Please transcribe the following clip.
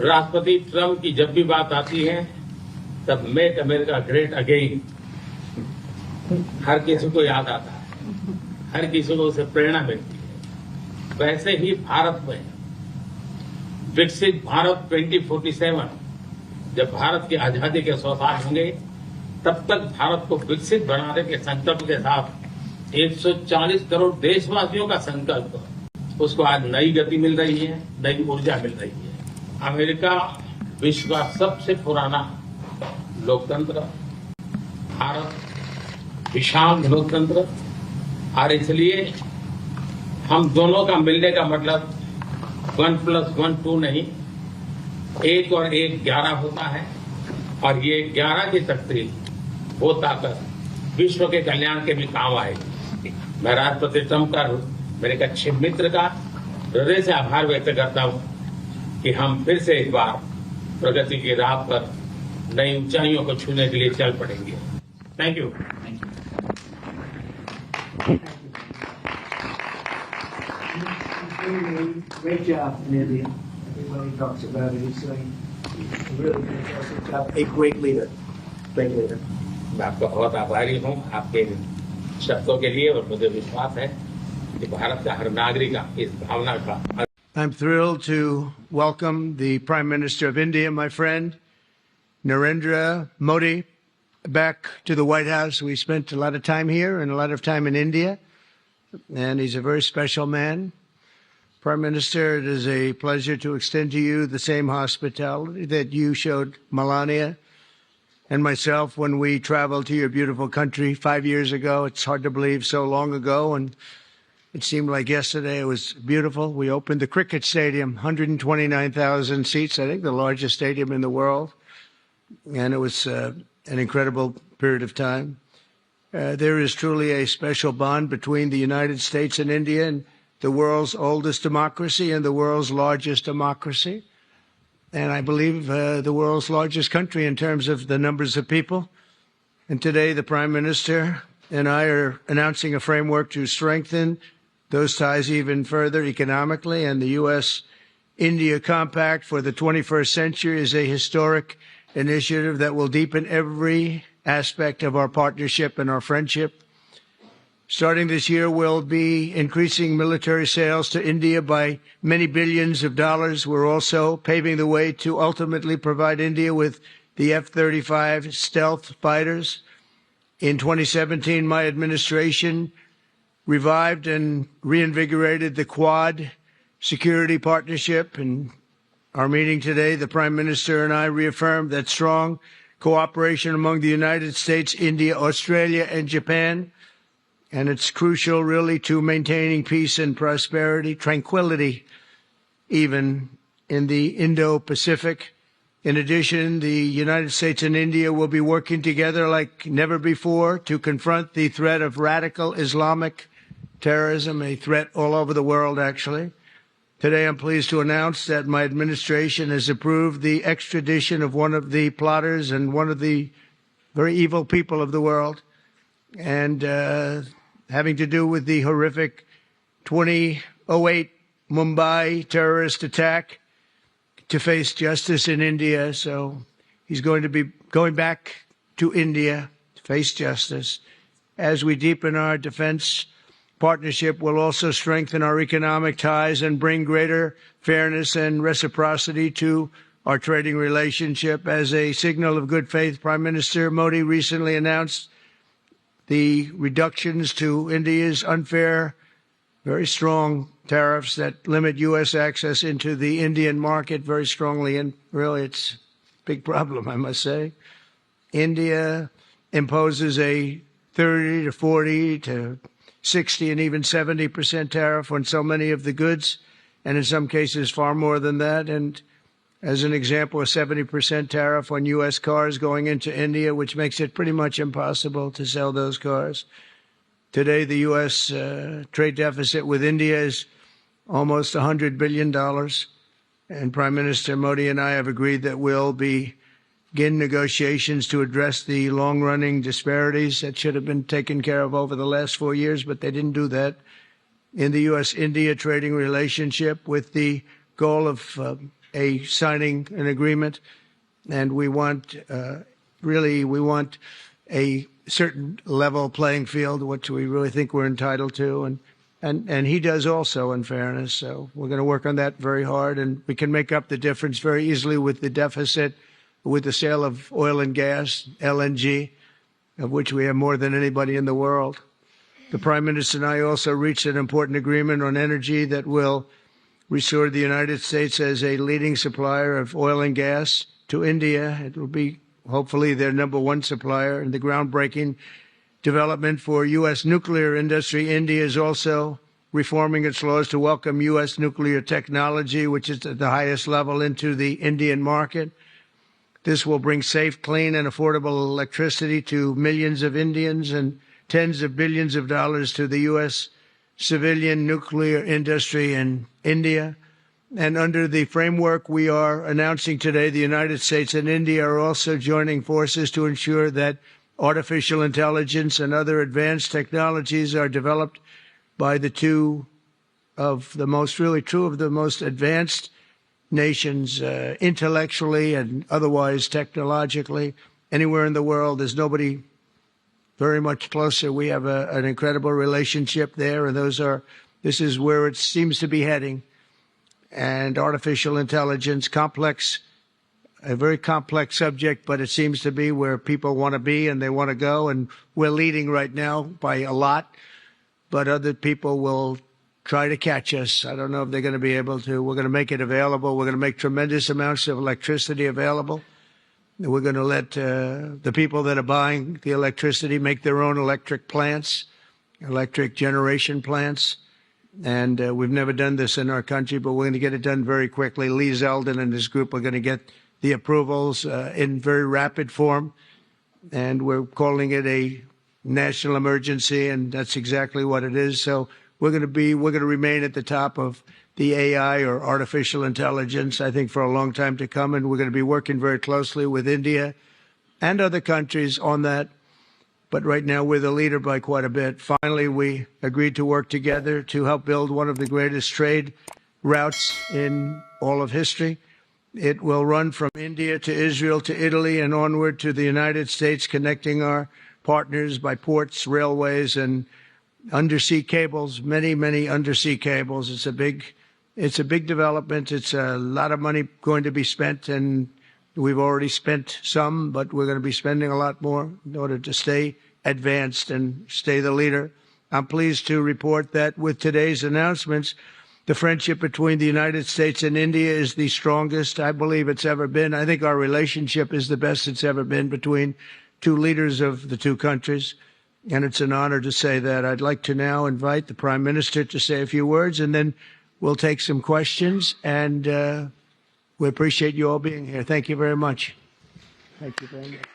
राष्ट्रपति ट्रंप की जब भी बात आती है तब मेक अमेरिका ग्रेट अगेन हर किसी को याद आता है, हर किसी को उसे प्रेरणा मिलती है। वैसे ही भारत में विकसित भारत 2047 जब भारत की आजादी के 100 साल होंगे तब तक भारत को विकसित बनाने के संकल्प के साथ 140 करोड़ देशवासियों का संकल्प, उसको आज नई गति मिल रही है, नई ऊर्जा मिल रही है। अमेरिका विश्व का सबसे पुराना लोकतंत्र, भारत विशाल लोकतंत्र, और इसलिए हम दोनों का मिलने का मतलब 1+1 2 नहीं, 1 और 1 11 होता है, और ये 11 की तकदीर वो ताकत विश्व के कल्याण के भी काम आएगी। मैं राष्ट्रपति ट्रंप का, मेरे एक अच्छे मित्र का हृदय से आभार व्यक्त करता हूं कि हम फिर से एक बार प्रगति की राह पर नई ऊंचाइयों को छूने के लिए चल पड़ेंगे। Thank you. Great job in India. Everybody talks about it. He's doing a really fantastic job. A great leader. Great leader. मैं आपका बहुत आभारी हूं आपके शब्दों के लिए, और मुझे विश्वास है कि भारत का हर नागरिक इस भावना का। I'm thrilled to welcome the Prime Minister of India, my friend, Narendra Modi, back to the White House. We spent a lot of time here and a lot of time in India, and he's a very special man. Prime Minister, it is a pleasure to extend to you the same hospitality that you showed Melania and myself when we traveled to your beautiful country 5 years ago. It's hard to believe, so long ago, and it seemed like yesterday. It was beautiful. We opened the cricket stadium, 129,000 seats, I think the largest stadium in the world. And it was an incredible period of time. There is truly a special bond between the United States and India, and the world's oldest democracy and the world's largest democracy. And I believe the world's largest country in terms of the numbers of people. And today the Prime Minister and I are announcing a framework to strengthen those ties even further economically, and the U.S.-India Compact for the 21st century is a historic initiative that will deepen every aspect of our partnership and our friendship. Starting this year, we'll be increasing military sales to India by many billions of dollars. We're also paving the way to ultimately provide India with the F-35 stealth fighters. In 2017, my administration revived and reinvigorated the Quad security partnership. In our meeting today, the Prime Minister and I reaffirmed that strong cooperation among the United States, India, Australia, and Japan. And it's crucial, really, to maintaining peace and prosperity, tranquility, even in the Indo-Pacific. In addition, the United States and India will be working together like never before to confront the threat of radical Islamic terrorism, a threat all over the world, actually. Today, I'm pleased to announce that my administration has approved the extradition of one of the plotters and one of the very evil people of the world, and having to do with the horrific 2008 Mumbai terrorist attack, to face justice in India. So he's going to be going back to India to face justice. As we deepen our defense partnership, we'll also strengthen our economic ties and bring greater fairness and reciprocity to our trading relationship. As a signal of good faith, Prime Minister Modi recently announced the reductions to India's unfair, very strong tariffs that limit U.S. access into the Indian market very strongly. And really, it's a big problem, I must say. India imposes a 30 to 40 to 60 and even 70% tariff on so many of the goods, and in some cases far more than that. And as an example, a 70% tariff on U.S. cars going into India, which makes it pretty much impossible to sell those cars. Today, the U.S. trade deficit with India is almost $100 billion. And Prime Minister Modi and I have agreed that we'll begin negotiations to address the long-running disparities that should have been taken care of over the last 4 years, but they didn't do that in the U.S.-India trading relationship, with the goal of signing an agreement, and we want we want a certain level playing field, which we really think we're entitled to, and he does also, in fairness. So we're going to work on that very hard, and we can make up the difference very easily with the deficit, with the sale of oil and gas, LNG, of which we have more than anybody in the world. The Prime Minister and I also reached an important agreement on energy that will restore the United States as a leading supplier of oil and gas to India. It will be hopefully their #1 supplier, in the groundbreaking development for U.S. nuclear industry. India is also reforming its laws to welcome U.S. nuclear technology, which is at the highest level, into the Indian market. This will bring safe, clean, and affordable electricity to millions of Indians and tens of billions of dollars to the U.S. civilian nuclear industry in India. And under the framework we are announcing today, the United States and India are also joining forces to ensure that artificial intelligence and other advanced technologies are developed by the two of the most advanced nations, intellectually and otherwise technologically. Anywhere in the world, there's nobody very much closer. We have an incredible relationship there, and this is where it seems to be heading. And artificial intelligence, a very complex subject, but it seems to be where people want to be and they want to go. And we're leading right now by a lot, but other people will try to catch us. I don't know if they're going to be able to. We're going to make it available. We're going to make tremendous amounts of electricity available. We're going to let the people that are buying the electricity make their own electric plants, electric generation plants. And we've never done this in our country, but we're going to get it done very quickly. Lee Zeldin and his group are going to get the approvals in very rapid form. And we're calling it a national emergency, and that's exactly what it is. So we're going to remain at the top of the AI, or artificial intelligence, I think, for a long time to come. And we're going to be working very closely with India and other countries on that. But right now, we're the leader by quite a bit. Finally, we agreed to work together to help build one of the greatest trade routes in all of history. It will run from India to Israel to Italy and onward to the United States, connecting our partners by ports, railways, and undersea cables, many, many undersea cables. It's a big development. It's a lot of money going to be spent, and we've already spent some, but we're going to be spending a lot more in order to stay advanced and stay the leader. I'm pleased to report that with today's announcements, the friendship between the United States and India is the strongest I believe it's ever been. I think our relationship is the best it's ever been between two leaders of the two countries. And it's an honor to say that. I'd like to now invite the Prime Minister to say a few words, and then we'll take some questions. And we appreciate you all being here. Thank you very much. Thank you very much.